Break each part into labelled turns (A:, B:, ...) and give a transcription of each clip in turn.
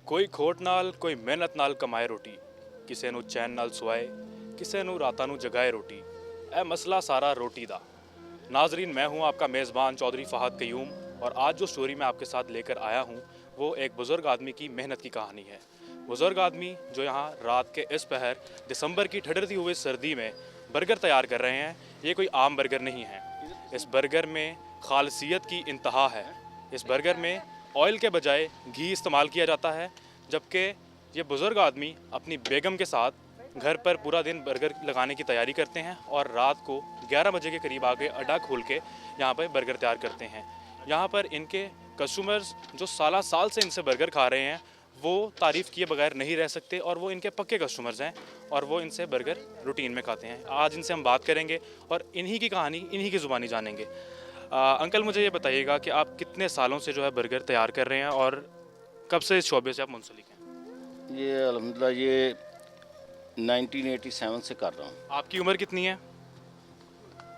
A: कोई खोट नाल कोई मेहनत नाल कमाए रोटी, किसे नू चैन नाल सुआए, किसे नू रातां नू जगाए रोटी। ए मसला सारा रोटी दा। नाजरीन, मैं हूँ आपका मेज़बान चौधरी फ़हद क़य्यूम, और आज जो स्टोरी मैं आपके साथ लेकर आया हूँ वो एक बुज़ुर्ग आदमी की मेहनत की कहानी है। बुज़ुर्ग आदमी जो यहाँ रात के इस पहर दिसंबर की ठिठुरती हुई सर्दी में बर्गर तैयार कर रहे हैं। ये कोई आम बर्गर नहीं है। इस बर्गर में खालसियत की इंतहा है। इस बर्गर में ऑयल के बजाय घी इस्तेमाल किया जाता है, जबकि ये बुज़ुर्ग आदमी अपनी बेगम के साथ घर पर पूरा दिन बर्गर लगाने की तैयारी करते हैं और रात को 11 बजे के करीब आके अड्डा खोल के यहाँ पर बर्गर तैयार करते हैं। यहाँ पर इनके कस्टमर्स जो साल से इनसे बर्गर खा रहे हैं वो तारीफ़ किए बगैर नहीं रह सकते, और वो इनके पक्के कस्टमर्स हैं और वो इनसे बर्गर रूटीन में खाते हैं। आज इनसे हम बात करेंगे और इन्हीं की कहानी इन्हीं की ज़ुबानी जानेंगे। अंकल, मुझे ये बताइएगा कि आप कितने सालों से जो है बर्गर तैयार कर रहे हैं और कब से इस शोबे से आप मुंसलिक हैं?
B: ये अल्हम्दुलिल्लाह ये 1987 से कर रहा हूँ।
A: आपकी उम्र कितनी है?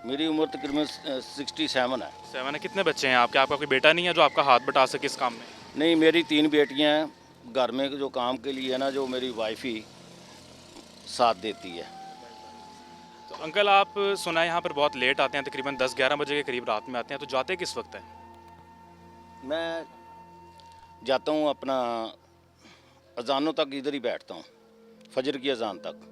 B: मेरी उम्र तकरीबन 67 है।
A: 7 है। कितने बच्चे हैं आपके? आपका कोई बेटा नहीं है जो आपका हाथ बटा सके इस काम में?
B: नहीं, मेरी 3 बेटियां हैं। घर में जो काम के लिए है ना, जो मेरी वाइफ ही साथ देती है।
A: तो अंकल, आप सुना है यहाँ पर बहुत लेट आते हैं, तकरीबन 10-11 बजे के करीब रात में आते हैं, तो जाते किस वक्त हैं?
B: मैं जाता हूँ अपना अजानों तक इधर ही बैठता हूँ, फजर की अजान तक।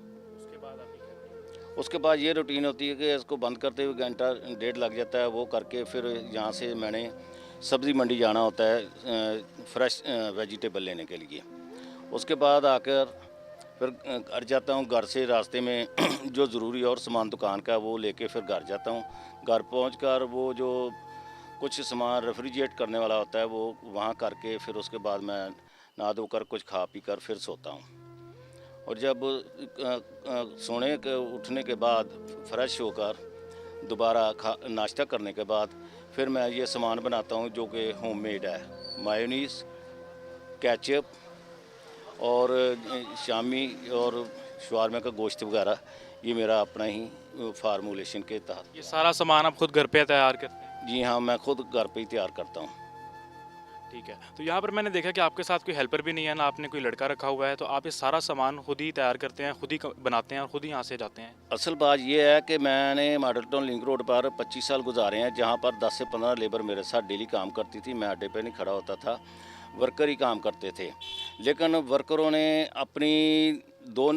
B: उसके बाद ये रूटीन होती है कि इसको बंद करते हुए घंटा डेढ़ लग जाता है। वो करके फिर यहाँ से मैंने सब्ज़ी मंडी जाना होता है फ्रेश वेजिटेबल लेने के लिए। उसके बाद आकर फिर घर जाता हूँ। घर से रास्ते में जो ज़रूरी और सामान दुकान का वो लेके फिर घर जाता हूँ। घर पहुँचकर वो जो कुछ सामान रेफ्रिजरेट करने वाला होता है वो वहाँ करके फिर उसके बाद मैं नहा धोकर कुछ खा पी कर फिर सोता हूँ। और जब सोने के उठने के बाद फ्रेश होकर दोबारा नाश्ता करने के बाद फिर मैं ये सामान बनाता हूँ जो कि होममेड है। मायोनीज़, केचप और शामी और शवारमा का गोश्त वगैरह, ये मेरा अपना ही फार्मूलेशन के तहत।
A: ये सारा सामान आप खुद घर पे तैयार करते हैं?
B: जी हाँ, मैं खुद घर पे ही तैयार करता हूँ।
A: ठीक है। तो यहाँ पर मैंने देखा कि आपके साथ कोई हेल्पर भी नहीं है, ना आपने कोई लड़का रखा हुआ है, तो आप ये सारा सामान खुद ही तैयार करते हैं, खुद ही बनाते हैं और खुद ही यहाँ से जाते हैं?
B: असल बात यह है कि मैंने मॉडल टाउन लिंक रोड पर 25 साल गुजारे हैं, जहाँ पर 10 से 15 लेबर मेरे साथ डेली काम करती थी। मैं अड्डे पे नहीं खड़ा होता था, वर्कर ही काम करते थे। लेकिन वर्करों ने अपनी दो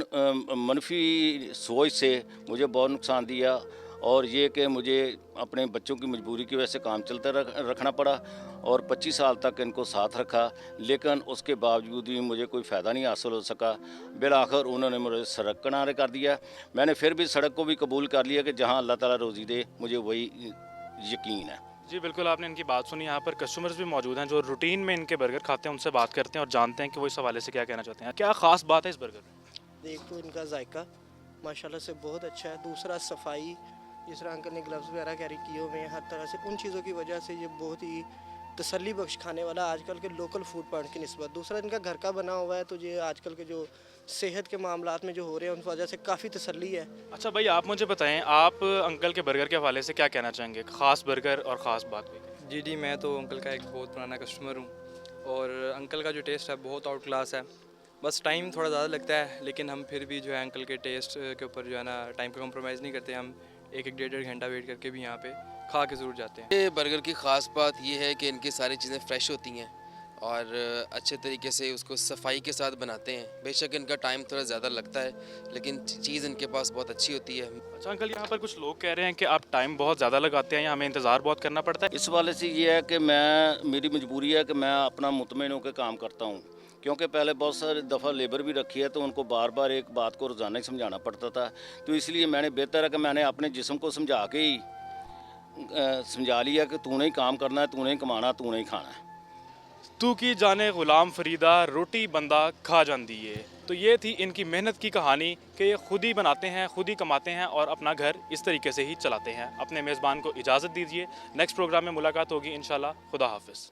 B: मनफी सोच से मुझे बहुत नुकसान दिया, और ये कि मुझे अपने बच्चों की मजबूरी की वजह से काम चलता रखना पड़ा, और 25 साल तक इनको साथ रखा। लेकिन उसके बावजूद भी मुझे कोई फ़ायदा नहीं हासिल हो सका। बिलाखिर उन्होंने मुझे सड़क किनारे कर दिया। मैंने फिर भी सड़क को भी कबूल कर लिया कि जहां अल्लाह ताला रोज़ी दे, मुझे वही यकीन है।
A: जी बिल्कुल, आपने इनकी बात सुनी। यहाँ पर कस्टमर्स भी मौजूद हैं जो रूटीन में इनके बर्गर खाते हैं, उनसे बात करते हैं और जानते हैं कि वो इस हवाले से क्या कहना चाहते हैं। क्या ख़ास बात है इस बर्गर में?
C: एक तो इनका जायका माशाल्लाह से बहुत अच्छा है। दूसरा सफाई, जिस तरह अंकल ने ग्लव्स वगैरह कैरी किए हुए हैं, हर तरह से उन चीज़ों की वजह से ये बहुत ही तसल्ली बख्श खाने वाला आजकल के लोकल फूड पॉइंट की निस्बत। दूसरा इनका घर का बना हुआ है, तो ये आजकल के जो सेहत के मामलात में जो हो रहे हैं उन वजह से काफ़ी तसल्ली है।
A: अच्छा भाई, आप मुझे बताएं, आप अंकल के बर्गर के हवाले से क्या कहना चाहेंगे? ख़ास बर्गर और ख़ास बात कोई?
D: जी, मैं तो अंकल का एक बहुत पुराना कस्टमर हूँ, और अंकल का जो टेस्ट है बहुत आउट क्लास है। बस टाइम थोड़ा ज़्यादा लगता है, लेकिन हम फिर भी जो है अंकल के टेस्ट के ऊपर जो है ना टाइम का कॉम्प्रोमाइज़ नहीं करते। हम एक डेढ़ घंटा वेट करके भी यहाँ पे खा के ज़रूर जाते हैं।
E: ये बर्गर की ख़ास बात ये है कि इनकी सारी चीज़ें फ़्रेश होती हैं और अच्छे तरीके से उसको सफाई के साथ बनाते हैं। बेशक इनका टाइम थोड़ा ज़्यादा लगता है, लेकिन चीज़ इनके पास बहुत अच्छी होती है।
A: अच्छा अंकल, यहाँ पर कुछ लोग कह रहे हैं कि आप टाइम बहुत ज़्यादा लगाते हैं या हमें इंतज़ार बहुत करना पड़ता है।
B: इस वाले से ये है कि मेरी मजबूरी है कि मैं अपना मुतमईन होकर काम करता हूँ, क्योंकि पहले बहुत सारी दफ़ा लेबर भी रखी है, तो उनको बार बार एक बात को रोज़ाना ही समझाना पड़ता था। तो इसलिए मैंने बेहतर है कि मैंने अपने जिस्म को समझा के ही समझा लिया कि तूने ही काम करना है, तूने ही कमाना, तूने ही खाना है।
A: तू की जाने गुलाम फरीदा, रोटी बंदा खा जाती है। तो ये थी इनकी मेहनत की कहानी कि ये खुद ही बनाते हैं, खुद ही कमाते हैं और अपना घर इस तरीके से ही चलाते हैं। अपने मेज़बान को इजाज़त दीजिए, नेक्स्ट प्रोग्राम में मुलाकात होगी इंशाल्लाह। खुदा हाफिज़।